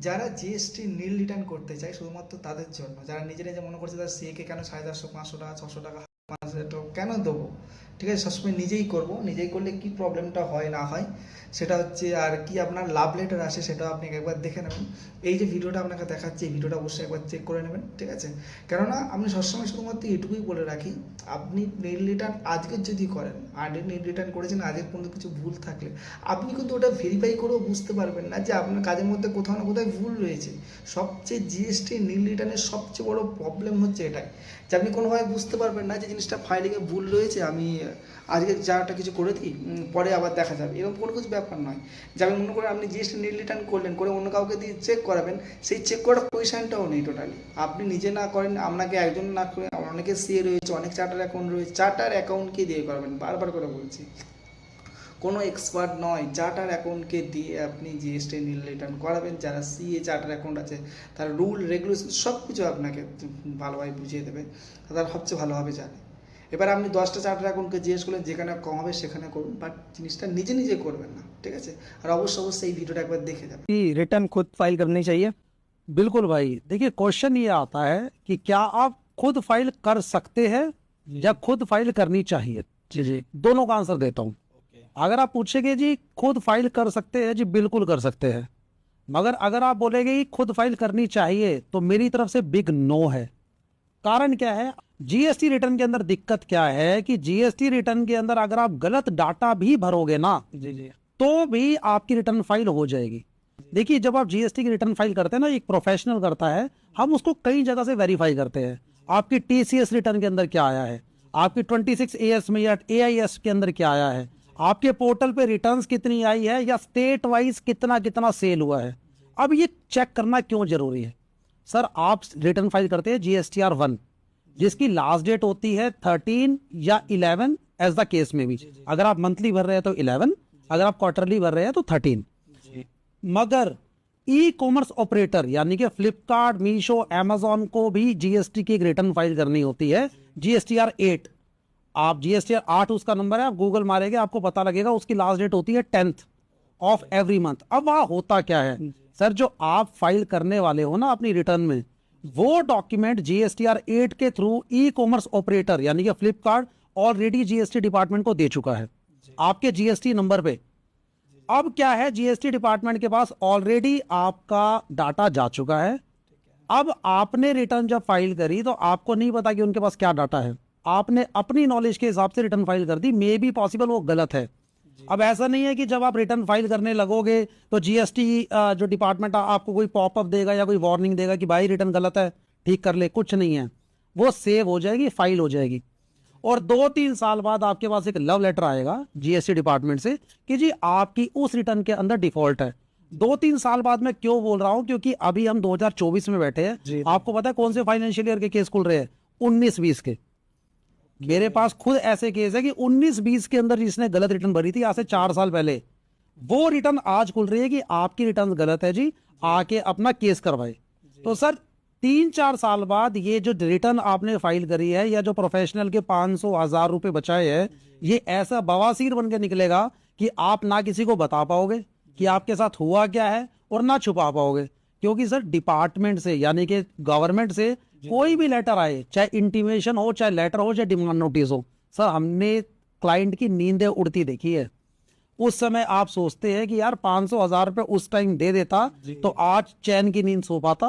যারা জিএসটি নীল রিটার্ন করতে চায় শুধুমাত্র তাদের জন্য, যারা নিজে নিজে মনে করছে তার সিএ কে কেন 450, 500 টাকা, 600 টাকা, 5,000 টাকা কেন দেবো, ঠিক আছে, সবসময় নিজেই করব, নিজেই করলে কি প্রবলেমটা হয় না হয় সেটা হচ্ছে, আর কি আপনার লাভ লেটার আসে সেটাও আপনি একবার দেখে নেবেন। এই যে ভিডিওটা আপনাকে দেখাচ্ছি এই ভিডিওটা অবশ্যই একবার চেক করে নেবেন, ঠিক আছে। কেননা আমি সবসময় শুধুমাত্র এটুকুই বলে রাখি, আপনি নীল রিটার্ন আজকের যদি করেন, আগে নীল রিটার্ন করেছেন, আজকের পর্যন্ত কিছু ভুল থাকলে আপনি কিন্তু ওটা ভেরিফাই করেও বুঝতে পারবেন না যে আপনার কাজের মধ্যে কোথাও না কোথাও ভুল রয়েছে। সবচেয়ে জিএসটি নীল রিটার্নের সবচেয়ে বড় প্রবলেম হচ্ছে এটাই, যে আপনি কোনোভাবে বুঝতে পারবেন না যে জিনিসটা ফাইলিংয়ে ভুল রয়েছে, আমি আজকে যাটা কিছু করে দিই, পরে আবার দেখা যাবে, এরকম কোনো কিছু ব্যাপার নয়। যে আমি মনে করি আপনি জিএসটি নীল রিটার্ন করলেন, করে অন্য কাউকে দিয়ে চেক করাবেন, সেই চেক করার পজিশনটাও নেই টোটালি। আপনি নিজে না করেন, আপনাকে একজন না করে, অনেকে সিএ রয়েছে, অনেক চার্টার অ্যাকাউন্ট রয়েছে, চার্টার অ্যাকাউন্টকে দিয়ে করাবেন, বারবার করে বলছি, কোনো এক্সপার্ট নয়, চার্টার অ্যাকাউন্টকে দিয়ে আপনি জিএসটি নীল রিটার্ন করাবেন। যারা সিএ চার্টার অ্যাকাউন্ট আছে তারা রুল রেগুলেশন সব কিছু আপনাকে ভালোভাবে বুঝিয়ে দেবে, তারা সবচেয়ে ভালোভাবে জানে। এবার আপনি 10টা চার্টার অ্যাকাউন্টকে জিজ্ঞেস করলেন, যেখানে কম হবে সেখানে করুন, বাট জিনিসটা নিজে নিজে করবেন না, ঠিক আছে। আর অবশ্যই অবশ্যই এই ভিডিওটা একবার দেখে যাবেন। कि रिटर्न खुद फाइल करनी चाहिए। बिल्कुल भाई, देखिए क्वेश्चन ये आता है कि क्या आप खुद फाइल कर सकते हैं या खुद फाइल करनी चाहिए। जी जी। दोनों का आंसर देता हूँ। अगर आप पूछेंगे जी खुद फाइल कर सकते हैं, जी बिल्कुल कर सकते हैं। मगर अगर आप बोलेंगे कि खुद फाइल करनी चाहिए, तो मेरी तरफ से बिग नो है। कारण क्या है, जीएसटी रिटर्न के अंदर दिक्कत क्या है कि जीएसटी रिटर्न के अंदर अगर आप गलत डाटा भी भरोगे ना, जी जी। तो भी आपकी रिटर्न फाइल हो जाएगी। देखिए, जब आप जीएसटी की रिटर्न फाइल करते हैं ना, एक प्रोफेशनल करता है, हम उसको कई जगह से वेरीफाई करते हैं। आपकी टीसीएस रिटर्न के अंदर क्या आया है, आपकी 26 एएस में या एआईएस के अंदर क्या आया है, आपके पोर्टल पे रिटर्न्स कितनी आई है, या स्टेट वाइज कितना कितना सेल हुआ है। अब ये चेक करना क्यों जरूरी है? सर, आप रिटर्न फाइल करते हैं जीएसटीआर 1, जिसकी लास्ट डेट होती है 13 या 11, एज द केस में भी। अगर आप मंथली भर रहे हैं तो 11, अगर आप क्वार्टरली भर रहे हैं तो 13। मगर ई कॉमर्स ऑपरेटर यानी कि फ्लिपकार्ट, मीशो, अमेजॉन को भी जीएसटी की एक रिटर्न फाइल करनी होती है, जीएसटीआर 8। आप जीएसटीआर 8 उसका नंबर है, आप गूगल मारेंगे आपको पता लगेगा, उसकी लास्ट डेट होती है 10th ऑफ एवरी मंथ। अब वहां होता क्या है सर, जो आप फाइल करने वाले हो ना अपनी रिटर्न में, वो डॉक्यूमेंट जीएसटीआर 8 के थ्रू ई कॉमर्स ऑपरेटर यानी कि फ्लिपकार्ट ऑलरेडी जीएसटी डिपार्टमेंट को दे चुका है आपके जीएसटी नंबर पे। अब क्या है, जीएसटी डिपार्टमेंट के पास ऑलरेडी आपका डाटा जा चुका है। अब आपने रिटर्न जब फाइल करी तो आपको नहीं पता कि उनके पास क्या डाटा है, आपने अपनी नॉलेज के हिसाब से रिटर्न फाइल कर दी, मे बी पॉसिबल वो गलत है। अब ऐसा नहीं है कि जब आप रिटर्न फाइल करने लगोगे तो जीएसटी जो डिपार्टमेंट आपको कोई पॉपअप देगा या कोई वार्निंग देगा कि भाई रिटर्न गलत है, ठीक कर ले, कुछ नहीं है। वो सेव हो जाएगी, फाइल हो जाएगी, और 2-3 साल बाद आपके पास एक लव लेटर आएगा जीएसटी डिपार्टमेंट से कि जी आपकी उस रिटर्न के अंदर डिफॉल्ट है। 2-3 साल बाद मैं क्यों बोल रहा हूं, क्योंकि अभी हम 2024 में बैठे हैं। आपको पता है कौन से फाइनेंशियल ईयर के केस खुल रहे हैं? 19-20 के। मेरे पास खुद ऐसे केस है कि 19-20 के अंदर जिसने गलत रिटर्न भरी थी आज से 4 साल पहले, वो रिटर्न आज खुल रही है कि आपकी रिटर्न गलत है जी, आके अपना केस करवाए। तो सर 3-4 साल बाद ये जो रिटर्न आपने फाइल करी है, या जो प्रोफेशनल के 500-1000 रुपए बचाए हैं, ये ऐसा बवासीर बन के निकलेगा कि आप ना किसी को बता पाओगे कि आपके साथ हुआ क्या है, और ना छुपा पाओगे। क्योंकि सर डिपार्टमेंट से यानी कि गवर्नमेंट से कोई भी लेटर आए, चाहे इंटीमेशन हो, चाहे लेटर हो, चाहे डिमांड नोटिस हो, सर हमने क्लाइंट की नींदें उड़ती देखी है। उस समय आप सोचते हैं कि यार 500-1000 रुपए उस टाइम दे देता तो आज चैन की नींद सो पाता,